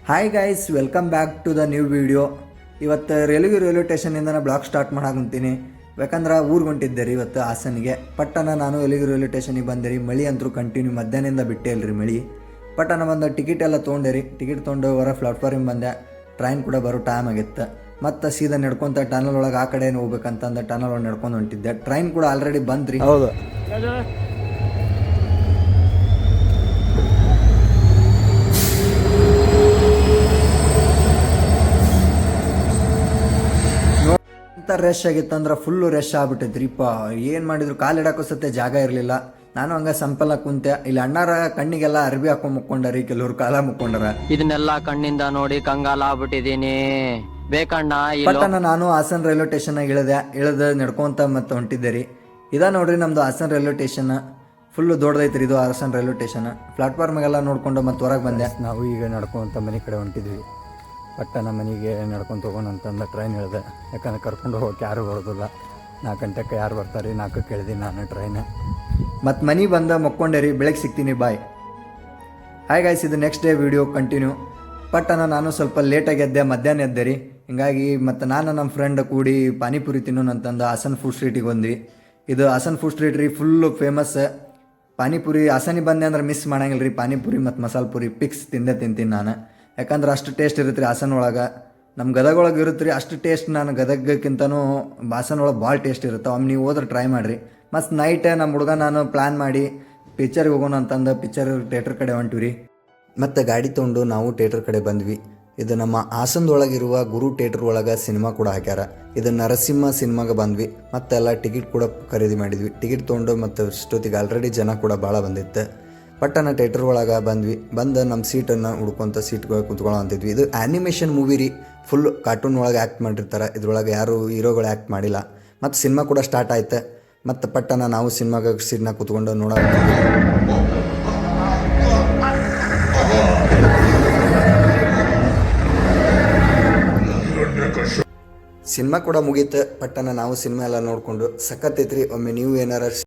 Hi guys, welcome back to the new video. ಇವತ್ತು railway ಸ್ಟೇಷನಿಂದ blog start ಮಾಡಾಕಂತೀನಿ. ಯಾಕಂದ್ರೆ ಊರಿಗೆ ಹೊಂಟಿದ್ದೆ ರೀ ಇವತ್ತು ಹಾಸನಿಗೆ. ಪಟ್ಟಣ ನಾನು ರೈಲ್ವೆ ಸ್ಟೇಷನಿಗೆ ಬಂದೆ ರೀ. ಮಳೆ ಅಂತೂ ಕಂಟಿನ್ಯೂ ಮಧ್ಯಾಹ್ನದಿಂದ ಬಿಟ್ಟೇ ಇಲ್ಲರಿ ಮಳೆ. ಪಟ್ಟಣ ಬಂದ ಟಿಕೆಟ್ ಎಲ್ಲ ತೊಗೊಂಡೆ ರೀ. ಟಿಕೆಟ್ ತೊಗೊಂಡು ಹೊರ ಪ್ಲಾಟ್ಫಾರ್ಮಿಗೆ ಬಂದೆ. ಟ್ರೈನ್ ಕೂಡ ಬರೋ ಟೈಮ್ ಆಗಿತ್ತು. ಮತ್ತು ಸೀದಾ ನಡ್ಕೊತ ಟನಲ್ ಒಳಗೆ ಆ ಕಡೆ ಹೋಗ್ಬೇಕಂತಂದು ಟನಲ್ ಒಳಗೆ ನಡ್ಕೊಂಡು ಹೊಂಟಿದ್ದೆ. ಟ್ರೈನ್ ಕೂಡ ಆಲ್ರೆಡಿ ಬಂದ್ರಿ. ಹೌದು, ರಶ್ ಆಗಿತ್ತಂದ್ರೆ ಫುಲ್ಲು ರಶ್ ಆಗ್ಬಿಟ್ಟೈತ್ರಿಪ್ಪ. ಏನು ಮಾಡಿದ್ರು ಕಾಲಿಡಕ್ಕೂ ಸತ್ತೆ ಜಾಗ ಇರಲಿಲ್ಲ. ನಾನು ಹಂಗ ಸಂಪಲ್ಲ ಕುಂತೆ. ಇಲ್ಲಿ ಅಣ್ಣಾರ ಕಣ್ಣಿಗೆಲ್ಲ ಅರ್ಬಿ ಹಾಕೊಂಡ್ ಮುಕ್ಕೊಂಡಾರಿ, ಕೆಲವ್ರು ಕಾಲ ಮುಕ್ಕೊಂಡಾರ. ಇದನ್ನೆಲ್ಲ ಕಣ್ಣಿಂದ ನೋಡಿ ಕಂಗಾಲ ಆಗ್ಬಿಟ್ಟಿದೀನಿ. ಬೇಕಣ್ಣ. ಪಟ್ಟಣ ನಾನು ಹಾಸನ್ ರೈಲ್ವೆ ಸ್ಟೇಷನ್ ಇಳಿದ ನಡ್ಕೊಂತ ಮತ್ತೆ ಹೊಂಟಿದ್ದೆ ರೀ. ಇದ ನೋಡ್ರಿ ನಮ್ದು ಹಾಸನ್ ರೈಲ್ವೆ ಸ್ಟೇಷನ್. ಫುಲ್ಲು ದೊಡ್ಡದೈತ್ರಿ ಇದು ಹಾಸನ್ ರೈಲ್ವೆ ಸ್ಟೇಷನ್. ಪ್ಲಾಟ್ಫಾರ್ಮಿಗೆಲ್ಲ ನೋಡ್ಕೊಂಡು ಮತ್ತೆ ಹೊರಗೆ ಬಂದೆ. ನಾವು ಈಗ ನಡ್ಕೊಂತ ಮನೆ ಕಡೆ ಹೊಂಟಿದ್ವಿ. ಪಟ್ಟಣ ಮನೆಗೆ ನಡ್ಕೊಂಡು ಹೋಗೋಣ ಅಂತಂದು ಟ್ರೈನ್ ಹೇಳಿದೆ. ಯಾಕಂದ್ರೆ ಕರ್ಕೊಂಡು ಹೋಗೋಕೆ ಯಾರು ಬರೋದಿಲ್ಲ. 4 ಗಂಟೆಗೆ ಯಾರು ಬರ್ತಾರೆ, 4ಕ್ಕೆ ಹೇಳಿದೆ ನಾನು ಟ್ರೈನ್. ಮತ್ತು ಮನೆ ಬಂದ ಮಕ್ಕೊಂಡೆ ರೀ. ಬೆಳಗ್ಗೆ ಸಿಗ್ತೀನಿ, ಬಾಯ್. ಹಾಯ್ ಗಾಯ್ಸ್, ಇದು ನೆಕ್ಸ್ಟ್ ಡೇ ವಿಡಿಯೋ ಕಂಟಿನ್ಯೂ. ಪಟ್ಟಣ ನಾನು ಸ್ವಲ್ಪ ಲೇಟಾಗಿ ಎದ್ದೆ, ಮಧ್ಯಾಹ್ನ ಎದ್ದೆ ರೀ. ಹಿಂಗಾಗಿ ಮತ್ತು ನಾನು ನಮ್ಮ ಫ್ರೆಂಡ್ ಕೂಡಿ ಪಾನಿಪುರಿ ತಿನ್ನೋಣ ಅಂತಂದು ಹಾಸನ್ ಫುಡ್ ಸ್ಟ್ರೀಟಿಗೆ ಬಂದ್ವಿ. ಇದು ಹಾಸನ್ ಫುಡ್ ಸ್ಟ್ರೀಟ್ ರೀ, ಫುಲ್ಲು ಫೇಮಸ್ ಪಾನಿಪುರಿ. ಹಾಸನಿಗೆ ಬಂದೆ ಅಂದ್ರೆ ಮಿಸ್ ಮಾಡಂಗಿಲ್ಲ ರೀ. ಪಾನಿಪುರಿ ಮತ್ತು ಮಸಾಲೆ ಪುರಿ ಪಿಕ್ಸ್ ತಿಂತೀನಿ ನಾನು. ಯಾಕಂದ್ರೆ ಅಷ್ಟು ಟೇಸ್ಟ್ ಇರುತ್ತೆ ರೀ ಹಾಸನ ಒಳಗೆ. ನಮ್ಮ ಗದಗ ಒಳಗೆ ಇರುತ್ತೆ ರೀ ಅಷ್ಟು ಟೇಸ್ಟ್. ನಾನು ಗದಗಕ್ಕಿಂತನೂ ಹಾಸನ ಒಳಗೆ ಭಾಳ ಟೇಸ್ಟ್ ಇರುತ್ತೆ. ಒಮ್ಮೆ ನೀವು ಹೋದ್ರೆ ಟ್ರೈ ಮಾಡಿರಿ. ಮತ್ತು ನೈಟ್ ನಮ್ಮ ಹುಡುಗ ನಾನು ಪ್ಲ್ಯಾನ್ ಮಾಡಿ ಪಿಕ್ಚರ್ಗೆ ಹೋಗೋಣ ಅಂತಂದು ಪಿಕ್ಚರ್ ಥಿಯೇಟ್ರ್ ಕಡೆ ಹೊಂಟಿವಿ ರೀ. ಮತ್ತು ಗಾಡಿ ತೊಗೊಂಡು ನಾವು ಥಿಯೇಟ್ರ್ ಕಡೆ ಬಂದ್ವಿ. ಇದು ನಮ್ಮ ಹಾಸನದೊಳಗಿರುವ ಗುರು ಥಿಯೇಟ್ರ್ ಒಳಗೆ ಸಿನಿಮಾ ಕೂಡ ಹಾಕ್ಯಾರ. ಇದು ನರಸಿಂಹ ಸಿನಿಮಾಗೆ ಬಂದ್ವಿ. ಮತ್ತೆಲ್ಲ ಟಿಕೆಟ್ ಕೂಡ ಖರೀದಿ ಮಾಡಿದ್ವಿ. ಟಿಕೆಟ್ ತೊಗೊಂಡು ಮತ್ತು ಅಷ್ಟೊತ್ತಿಗೆ ಆಲ್ರೆಡಿ ಜನ ಕೂಡ ಭಾಳ ಬಂದಿತ್ತು. ಪಟ್ಟಣ ಥಿಯೇಟ್ರ್ ಒಳಗೆ ಬಂದು ನಮ್ಮ ಸೀಟನ್ನು ಹುಡ್ಕೊಂತ ಸೀಟ್ಗಳು ಕುತ್ಕೊಳ್ಳೋ ಅಂತಿದ್ವಿ. ಇದು ಆ್ಯನಿಮೇಷನ್ ಮೂವಿ ರೀ. ಫುಲ್ ಕಾರ್ಟೂನ್ ಒಳಗೆ ಆ್ಯಕ್ಟ್ ಮಾಡಿರ್ತಾರೆ. ಇದ್ರೊಳಗೆ ಯಾರು ಹೀರೋಗಳು ಆ್ಯಕ್ಟ್ ಮಾಡಿಲ್ಲ. ಮತ್ತು ಸಿನಿಮಾ ಕೂಡ ಸ್ಟಾರ್ಟ್ ಆಯ್ತು. ಮತ್ತು ಪಟ್ಟಣ ನಾವು ಸಿನಿಮಾಗೆ ಸೀಟ್ನ ಕುತ್ಕೊಂಡು ನೋಡೋಕೆ ಸಿನಿಮಾ ಕೂಡ ಮುಗೀತು. ಪಟ್ಟಣ ನಾವು ಸಿನಿಮಾ ಎಲ್ಲ ನೋಡಿಕೊಂಡು ಸಖತ್ತೈತ್ರಿ. ಒಮ್ಮೆ ನೀವು ಏನಾರ